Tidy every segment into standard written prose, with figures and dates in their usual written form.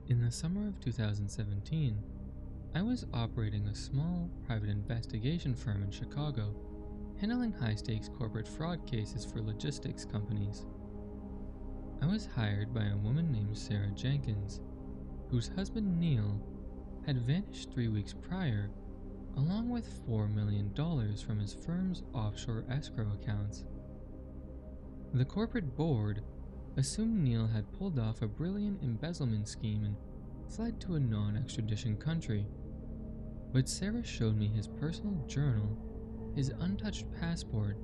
In the summer of 2017, I was operating a small private investigation firm in Chicago, handling high-stakes corporate fraud cases for logistics companies. I was hired by a woman named Sarah Jenkins, whose husband Neil had vanished 3 weeks prior, along with $4 million from his firm's offshore escrow accounts. The corporate board assumed Neil had pulled off a brilliant embezzlement scheme and fled to a non-extradition country. But Sarah showed me his personal journal, his untouched passport,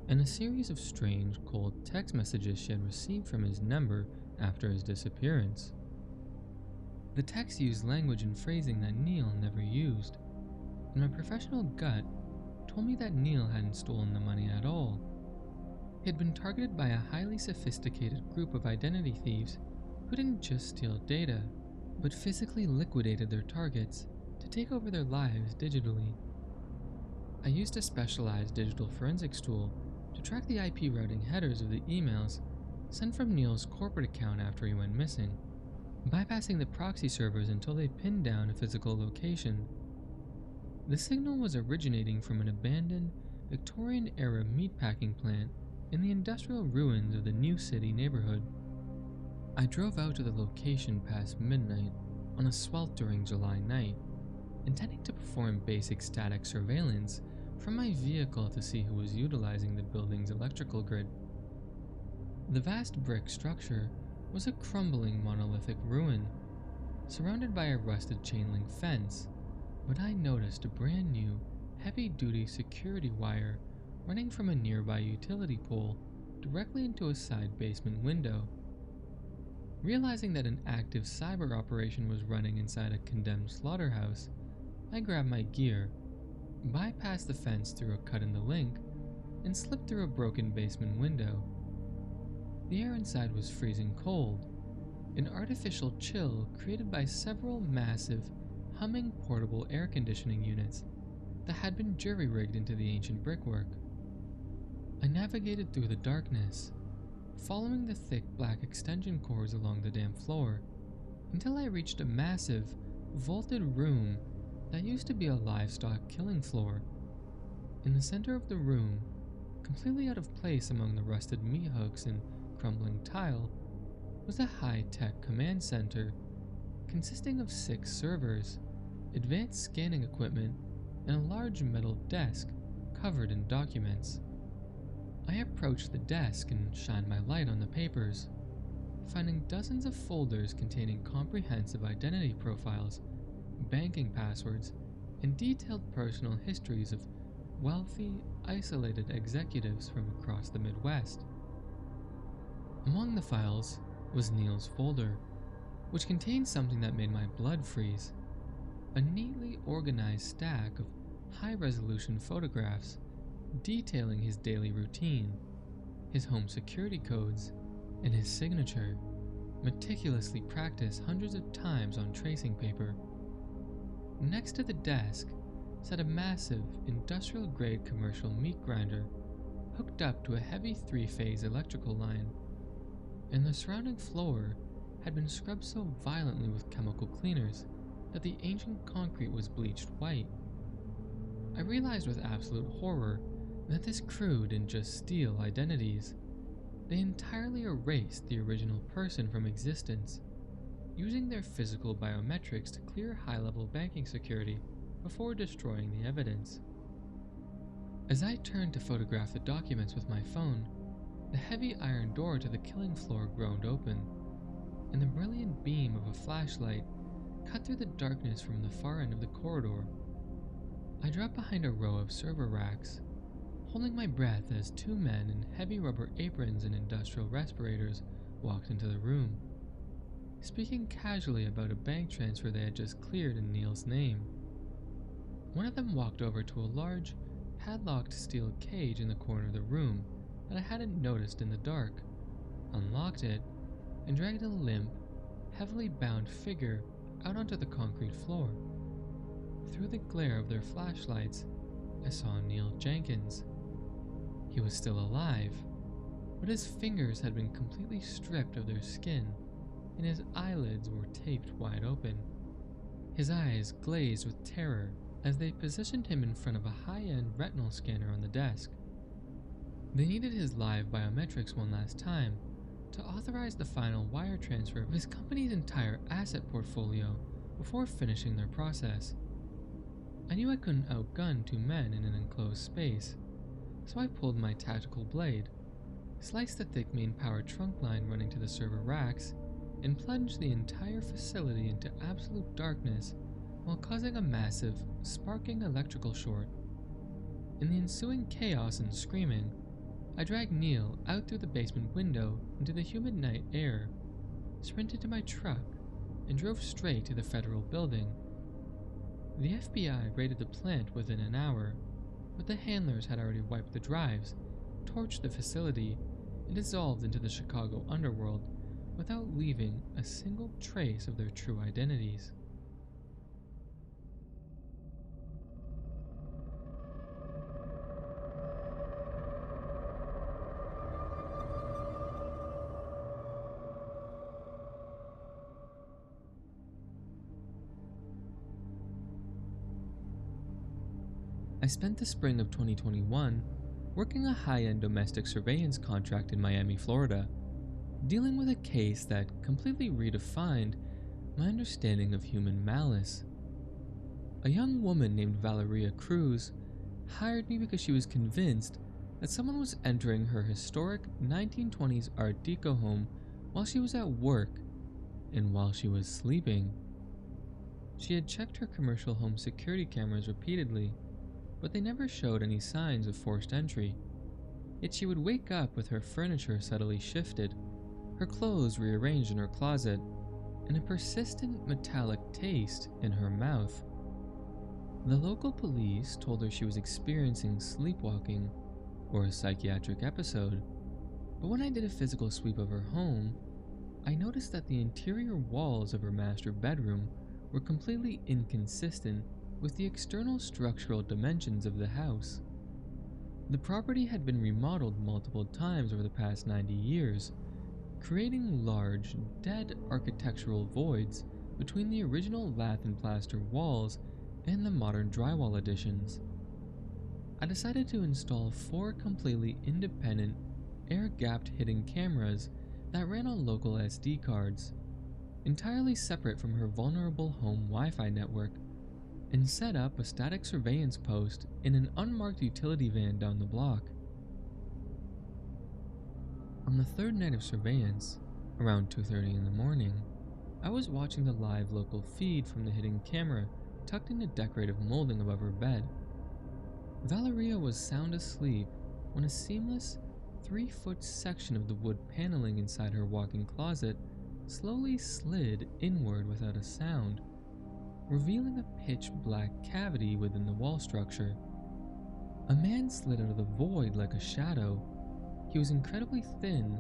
and a series of strange cold text messages she had received from his number after his disappearance. The text used language and phrasing that Neil never used, and my professional gut told me that Neil hadn't stolen the money at all. He had been targeted by a highly sophisticated group of identity thieves who didn't just steal data, but physically liquidated their targets to take over their lives digitally. I used a specialized digital forensics tool to track the IP routing headers of the emails sent from Neil's corporate account after he went missing, bypassing the proxy servers until they pinned down a physical location. The signal was originating from an abandoned Victorian-era meatpacking plant in the industrial ruins of the New City neighborhood. I drove out to the location past midnight on a sweltering July night, intending to perform basic static surveillance from my vehicle to see who was utilizing the building's electrical grid. The vast brick structure was a crumbling monolithic ruin, surrounded by a rusted chain-link fence, but I noticed a brand new, heavy-duty security wire running from a nearby utility pole directly into a side basement window. Realizing that an active cyber operation was running inside a condemned slaughterhouse, I grabbed my gear, bypassed the fence through a cut in the link, and slipped through a broken basement window. The air inside was freezing cold, an artificial chill created by several massive, humming portable air conditioning units that had been jury-rigged into the ancient brickwork. I navigated through the darkness, following the thick black extension cords along the damp floor, until I reached a massive, vaulted room that used to be a livestock killing floor. In the center of the room, completely out of place among the rusted meat hooks and crumbling tile, was a high-tech command center consisting of 6 servers, advanced scanning equipment, and a large metal desk covered in documents. I approached the desk and shined my light on the papers, finding dozens of folders containing comprehensive identity profiles, banking passwords, and detailed personal histories of wealthy, isolated executives from across the Midwest. Among the files was Neil's folder, which contained something that made my blood freeze: a neatly organized stack of high-resolution photographs detailing his daily routine, his home security codes, and his signature, meticulously practiced hundreds of times on tracing paper. Next to the desk sat a massive industrial-grade commercial meat grinder hooked up to a heavy 3-phase electrical line, and the surrounding floor had been scrubbed so violently with chemical cleaners that the ancient concrete was bleached white. I realized with absolute horror that this crew didn't just steal identities, they entirely erased the original person from existence, using their physical biometrics to clear high-level banking security before destroying the evidence. As I turned to photograph the documents with my phone, the heavy iron door to the killing floor groaned open, and the brilliant beam of a flashlight cut through the darkness from the far end of the corridor. I dropped behind a row of server racks, holding my breath as 2 men in heavy rubber aprons and industrial respirators walked into the room, speaking casually about a bank transfer they had just cleared in Neil's name. One of them walked over to a large, padlocked steel cage in the corner of the room that I hadn't noticed in the dark, unlocked it, and dragged a limp, heavily bound figure out onto the concrete floor. Through the glare of their flashlights, I saw Neil Jenkins. He was still alive, but his fingers had been completely stripped of their skin, and his eyelids were taped wide open. His eyes glazed with terror as they positioned him in front of a high-end retinal scanner on the desk. They needed his live biometrics one last time to authorize the final wire transfer of his company's entire asset portfolio before finishing their process. I knew I couldn't outgun two men in an enclosed space, so I pulled my tactical blade, sliced the thick main-powered trunk line running to the server racks, and plunged the entire facility into absolute darkness while causing a massive, sparking electrical short. In the ensuing chaos and screaming, I dragged Neil out through the basement window into the humid night air, sprinted to my truck, and drove straight to the federal building. The FBI raided the plant within an hour, but the handlers had already wiped the drives, torched the facility, and dissolved into the Chicago underworld without leaving a single trace of their true identities. I spent the spring of 2021 working a high-end domestic surveillance contract in Miami, Florida, dealing with a case that completely redefined my understanding of human malice. A young woman named Valeria Cruz hired me because she was convinced that someone was entering her historic 1920s Art Deco home while she was at work and while she was sleeping. She had checked her commercial home security cameras repeatedly, but they never showed any signs of forced entry. Yet she would wake up with her furniture subtly shifted, her clothes rearranged in her closet, and a persistent metallic taste in her mouth. The local police told her she was experiencing sleepwalking or a psychiatric episode, but when I did a physical sweep of her home, I noticed that the interior walls of her master bedroom were completely inconsistent with the external structural dimensions of the house. The property had been remodeled multiple times over the past 90 years, creating large, dead architectural voids between the original lath and plaster walls and the modern drywall additions. I decided to install 4 completely independent, air-gapped hidden cameras that ran on local SD cards, entirely separate from her vulnerable home Wi-Fi network, and set up a static surveillance post in an unmarked utility van down the block. On the third night of surveillance, around 2:30 in the morning, I was watching the live local feed from the hidden camera tucked in a decorative molding above her bed. Valeria was sound asleep when a seamless 3-foot section of the wood paneling inside her walk-in closet slowly slid inward without a sound, revealing a pitch-black cavity within the wall structure. A man slid out of the void like a shadow. He was incredibly thin,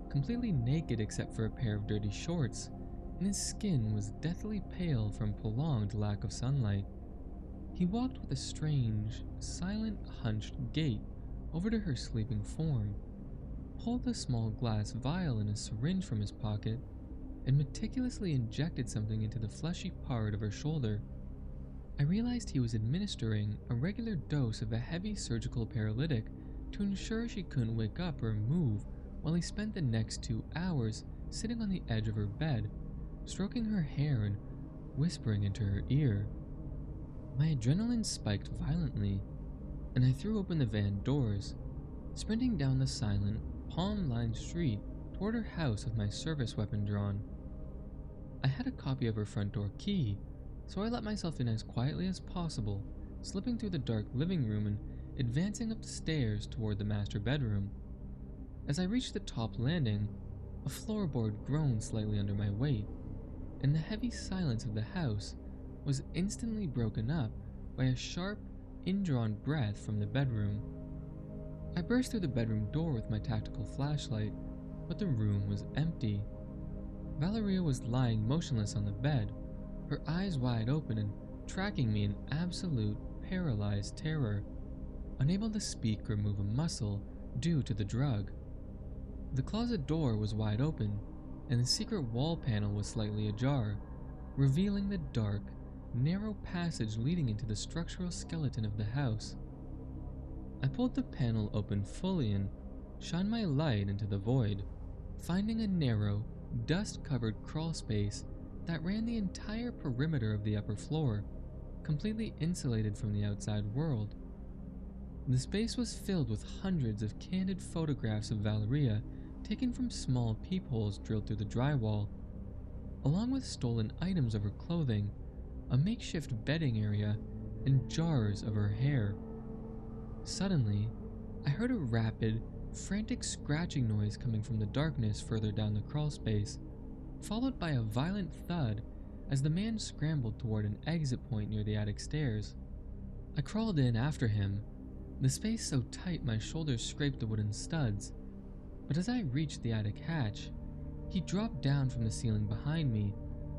completely naked except for a pair of dirty shorts, and his skin was deathly pale from prolonged lack of sunlight. He walked with a strange, silent, hunched gait over to her sleeping form, pulled a small glass vial and a syringe from his pocket, and meticulously injected something into the fleshy part of her shoulder. I realized he was administering a regular dose of a heavy surgical paralytic to ensure she couldn't wake up or move, while he spent the next 2 hours sitting on the edge of her bed, stroking her hair and whispering into her ear. My adrenaline spiked violently, and I threw open the van doors, sprinting down the silent, palm-lined street toward her house with my service weapon drawn. I had a copy of her front door key, so I let myself in as quietly as possible, slipping through the dark living room and advancing up the stairs toward the master bedroom. As I reached the top landing, a floorboard groaned slightly under my weight, and the heavy silence of the house was instantly broken up by a sharp, indrawn breath from the bedroom. I burst through the bedroom door with my tactical flashlight, but the room was empty. Valeria was lying motionless on the bed, her eyes wide open and tracking me in absolute paralyzed terror, unable to speak or move a muscle due to the drug. The closet door was wide open, and the secret wall panel was slightly ajar, revealing the dark, narrow passage leading into the structural skeleton of the house. I pulled the panel open fully and shined my light into the void, finding a narrow, dust-covered crawl space that ran the entire perimeter of the upper floor, completely insulated from the outside world. The space was filled with hundreds of candid photographs of Valeria taken from small peepholes drilled through the drywall, along with stolen items of her clothing, a makeshift bedding area, and jars of her hair. Suddenly, I heard a rapid, frantic scratching noise coming from the darkness further down the crawl space, followed by a violent thud as the man scrambled toward an exit point near the attic stairs. I crawled in after him, the space so tight my shoulders scraped the wooden studs, but as I reached the attic hatch, he dropped down from the ceiling behind me,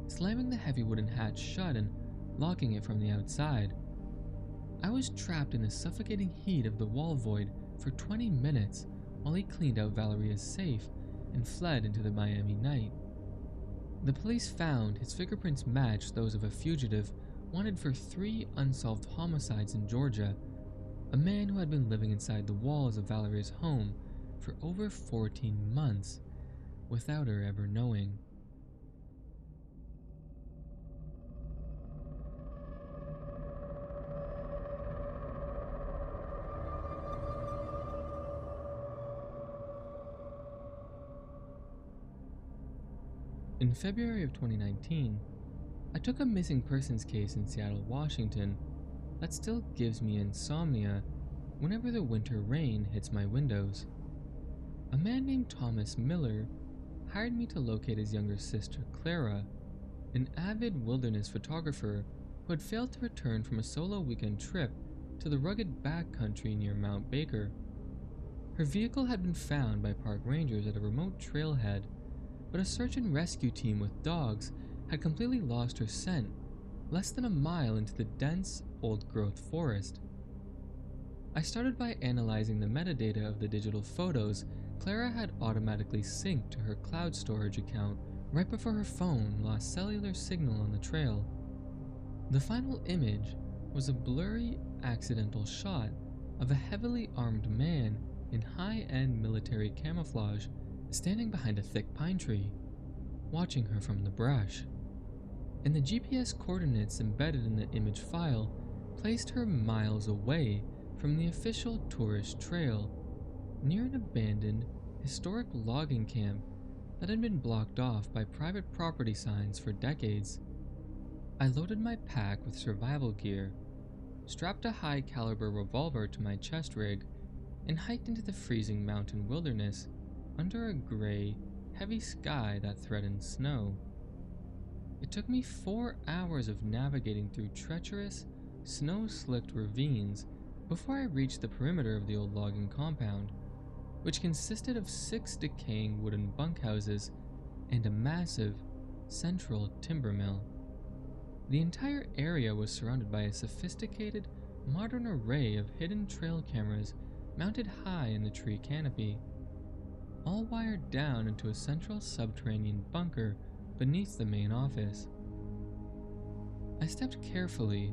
slamming the heavy wooden hatch shut and locking it from the outside. I was trapped in the suffocating heat of the wall void for 20 minutes while he cleaned out Valeria's safe and fled into the Miami night. The police found his fingerprints matched those of a fugitive wanted for 3 unsolved homicides in Georgia, a man who had been living inside the walls of Valeria's home for over 14 months without her ever knowing. In February of 2019, I took a missing persons case in Seattle, Washington that still gives me insomnia whenever the winter rain hits my windows. A man named Thomas Miller hired me to locate his younger sister Clara, an avid wilderness photographer who had failed to return from a solo weekend trip to the rugged backcountry near Mount Baker. Her vehicle had been found by park rangers at a remote trailhead, but a search and rescue team with dogs had completely lost her scent less than a mile into the dense, old-growth forest. I started by analyzing the metadata of the digital photos Clara had automatically synced to her cloud storage account right before her phone lost cellular signal on the trail. The final image was a blurry, accidental shot of a heavily armed man in high-end military camouflage standing behind a thick pine tree, watching her from the brush. And the GPS coordinates embedded in the image file placed her miles away from the official tourist trail, near an abandoned, historic logging camp that had been blocked off by private property signs for decades. I loaded my pack with survival gear, strapped a high-caliber revolver to my chest rig, and hiked into the freezing mountain wilderness under a gray, heavy sky that threatened snow. It took me 4 hours of navigating through treacherous, snow-slicked ravines before I reached the perimeter of the old logging compound, which consisted of 6 decaying wooden bunkhouses and a massive, central timber mill. The entire area was surrounded by a sophisticated, modern array of hidden trail cameras mounted high in the tree canopy, all wired down into a central subterranean bunker beneath the main office. I stepped carefully,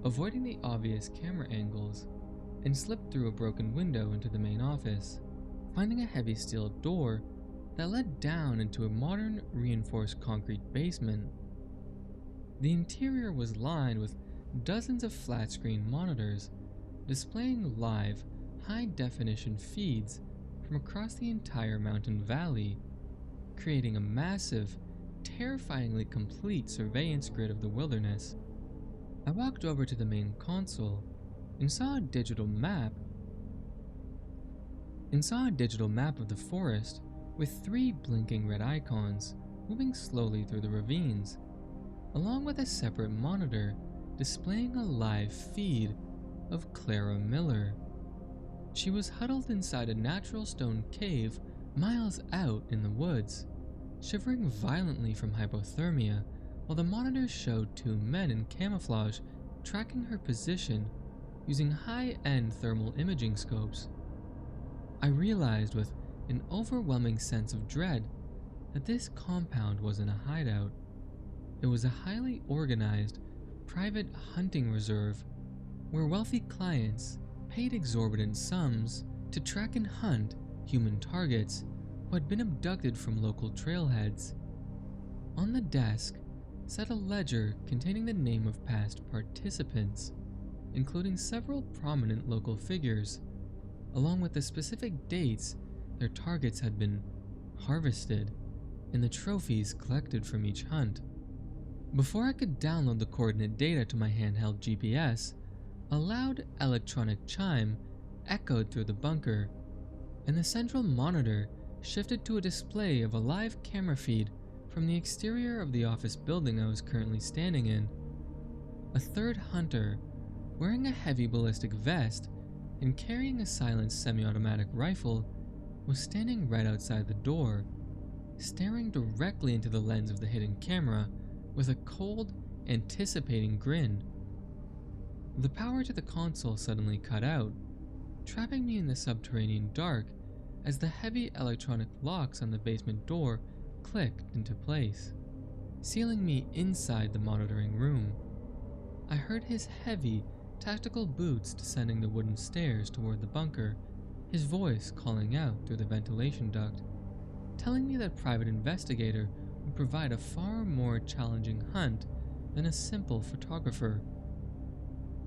avoiding the obvious camera angles, and slipped through a broken window into the main office, finding a heavy steel door that led down into a modern reinforced concrete basement. The interior was lined with dozens of flat-screen monitors displaying live, high-definition feeds from across the entire mountain valley, creating a massive, terrifyingly complete surveillance grid of the wilderness. I walked over to the main console and saw a digital map of the forest with 3 blinking red icons moving slowly through the ravines, along with a separate monitor displaying a live feed of Clara Miller. She was huddled inside a natural stone cave miles out in the woods, shivering violently from hypothermia, while the monitor showed 2 men in camouflage tracking her position using high-end thermal imaging scopes. I realized with an overwhelming sense of dread that this compound wasn't a hideout. It was a highly organized, private hunting reserve where wealthy clients paid exorbitant sums to track and hunt human targets who had been abducted from local trailheads. On the desk sat a ledger containing the name of past participants, including several prominent local figures, along with the specific dates their targets had been harvested and the trophies collected from each hunt. Before I could download the coordinate data to my handheld GPS, a loud electronic chime echoed through the bunker, and the central monitor shifted to a display of a live camera feed from the exterior of the office building I was currently standing in. A third hunter, wearing a heavy ballistic vest and carrying a silenced semi-automatic rifle, was standing right outside the door, staring directly into the lens of the hidden camera with a cold, anticipating grin. The power to the console suddenly cut out, trapping me in the subterranean dark as the heavy electronic locks on the basement door clicked into place, sealing me inside the monitoring room. I heard his heavy, tactical boots descending the wooden stairs toward the bunker, his voice calling out through the ventilation duct, telling me that Private Investigator would provide a far more challenging hunt than a simple photographer.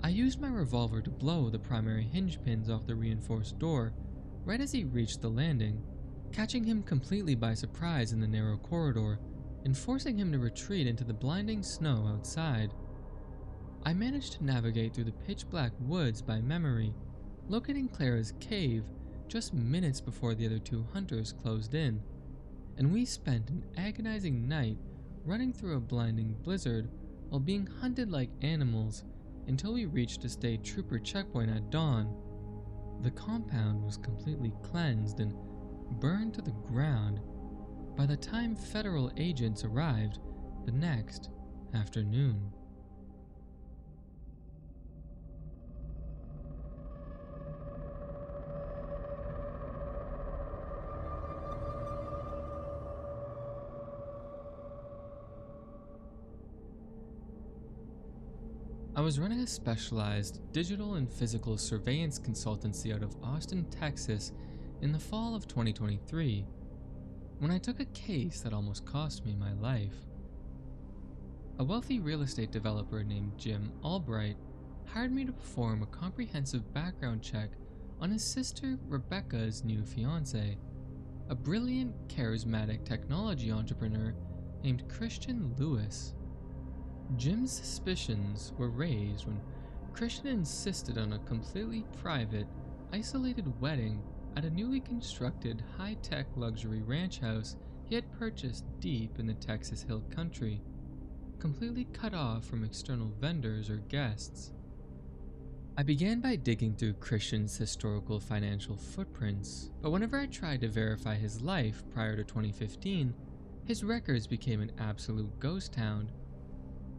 I used my revolver to blow the primary hinge pins off the reinforced door right as he reached the landing, catching him completely by surprise in the narrow corridor and forcing him to retreat into the blinding snow outside. I managed to navigate through the pitch-black woods by memory, locating Clara's cave just minutes before the other two hunters closed in, and we spent an agonizing night running through a blinding blizzard while being hunted like animals until we reached a state trooper checkpoint at dawn. The compound was completely cleansed and burned to the ground by the time federal agents arrived the next afternoon. I was running a specialized digital and physical surveillance consultancy out of Austin, Texas in the fall of 2023, when I took a case that almost cost me my life. A wealthy real estate developer named Jim Albright hired me to perform a comprehensive background check on his sister Rebecca's new fiancé, a brilliant, charismatic technology entrepreneur named Christian Lewis. Jim's suspicions were raised when Christian insisted on a completely private, isolated wedding at a newly constructed high-tech luxury ranch house he had purchased deep in the Texas Hill Country, completely cut off from external vendors or guests. I began by digging through Christian's historical financial footprints, but whenever I tried to verify his life prior to 2015, his records became an absolute ghost town.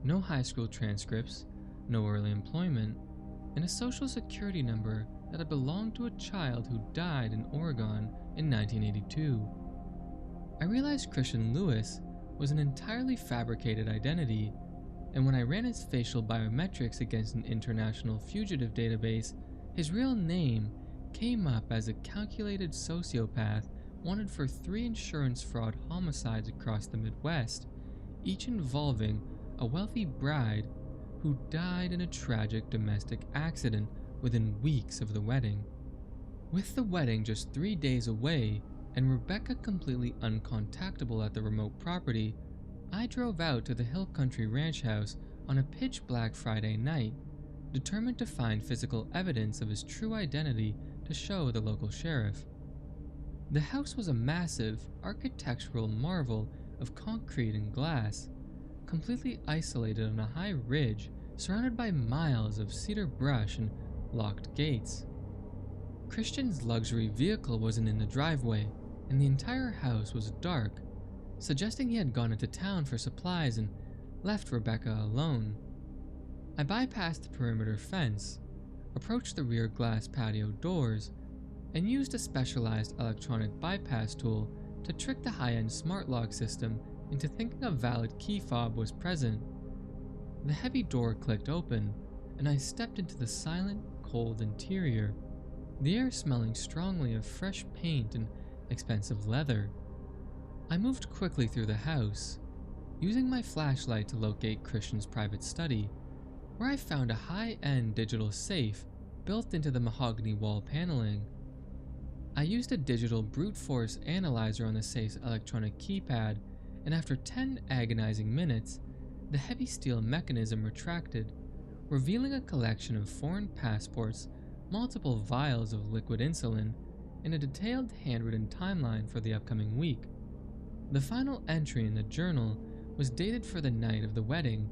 No high school transcripts, no early employment, and a social security number that had belonged to a child who died in Oregon in 1982. I realized Christian Lewis was an entirely fabricated identity, and when I ran his facial biometrics against an international fugitive database, his real name came up as a calculated sociopath wanted for 3 insurance fraud homicides across the Midwest, each involving a wealthy bride who died in a tragic domestic accident within weeks of the wedding. With the wedding just 3 days away and Rebecca completely uncontactable at the remote property, I drove out to the Hill Country Ranch House on a pitch-black Friday night, determined to find physical evidence of his true identity to show the local sheriff. The house was a massive, architectural marvel of concrete and glass, completely isolated on a high ridge surrounded by miles of cedar brush and locked gates. Christian's luxury vehicle wasn't in the driveway, and the entire house was dark, suggesting he had gone into town for supplies and left Rebecca alone. I bypassed the perimeter fence, approached the rear glass patio doors, and used a specialized electronic bypass tool to trick the high-end smart lock system into thinking a valid key fob was present. The heavy door clicked open, and I stepped into the silent, cold interior, the air smelling strongly of fresh paint and expensive leather. I moved quickly through the house, using my flashlight to locate Christian's private study, where I found a high-end digital safe built into the mahogany wall paneling. I used a digital brute force analyzer on the safe's electronic keypad, and after 10 agonizing minutes, the heavy steel mechanism retracted, revealing a collection of foreign passports, multiple vials of liquid insulin, and a detailed handwritten timeline for the upcoming week. The final entry in the journal was dated for the night of the wedding,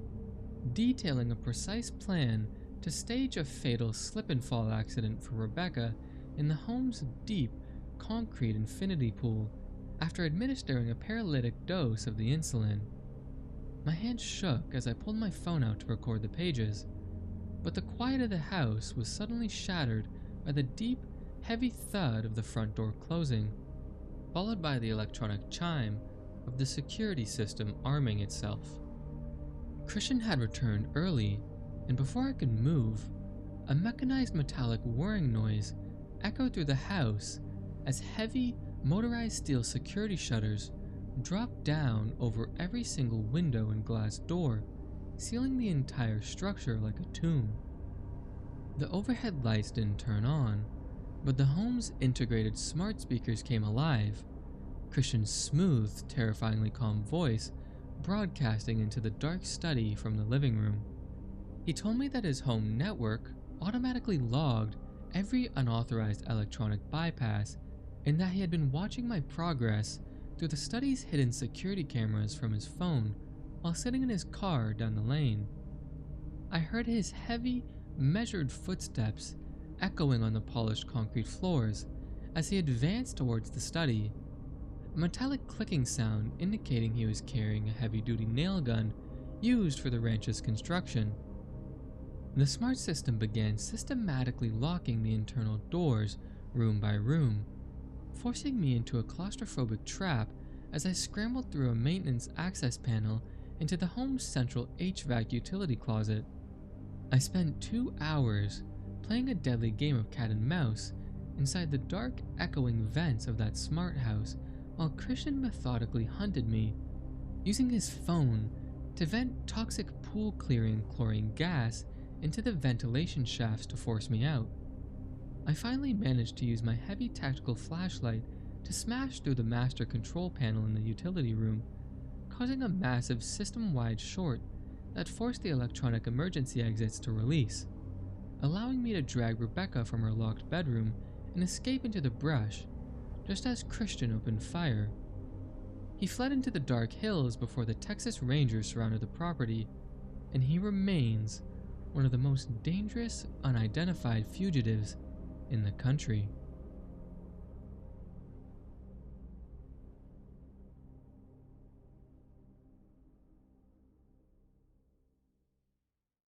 detailing a precise plan to stage a fatal slip-and-fall accident for Rebecca in the home's deep, concrete infinity pool after administering a paralytic dose of the insulin. My hand shook as I pulled my phone out to record the pages, but the quiet of the house was suddenly shattered by the deep, heavy thud of the front door closing, followed by the electronic chime of the security system arming itself. Christian had returned early, and before I could move, a mechanized metallic whirring noise echoed through the house as heavy, motorized steel security shutters dropped down over every single window and glass door, sealing the entire structure like a tomb. The overhead lights didn't turn on, but the home's integrated smart speakers came alive, Christian's smooth, terrifyingly calm voice broadcasting into the dark study from the living room. He told me that his home network automatically logged every unauthorized electronic bypass, and that he had been watching my progress through the study's hidden security cameras from his phone while sitting in his car down the lane. I heard his heavy, measured footsteps echoing on the polished concrete floors as he advanced towards the study, a metallic clicking sound indicating he was carrying a heavy-duty nail gun used for the ranch's construction. The smart system began systematically locking the internal doors room by room, forcing me into a claustrophobic trap as I scrambled through a maintenance access panel into the home's central HVAC utility closet. I spent 2 hours playing a deadly game of cat and mouse inside the dark, echoing vents of that smart house while Christian methodically hunted me, using his phone to vent toxic pool-clearing chlorine gas into the ventilation shafts to force me out. I finally managed to use my heavy tactical flashlight to smash through the master control panel in the utility room, causing a massive system-wide short that forced the electronic emergency exits to release, allowing me to drag Rebecca from her locked bedroom and escape into the brush just as Christian opened fire. He fled into the dark hills before the Texas Rangers surrounded the property, and he remains one of the most dangerous unidentified fugitives in the country.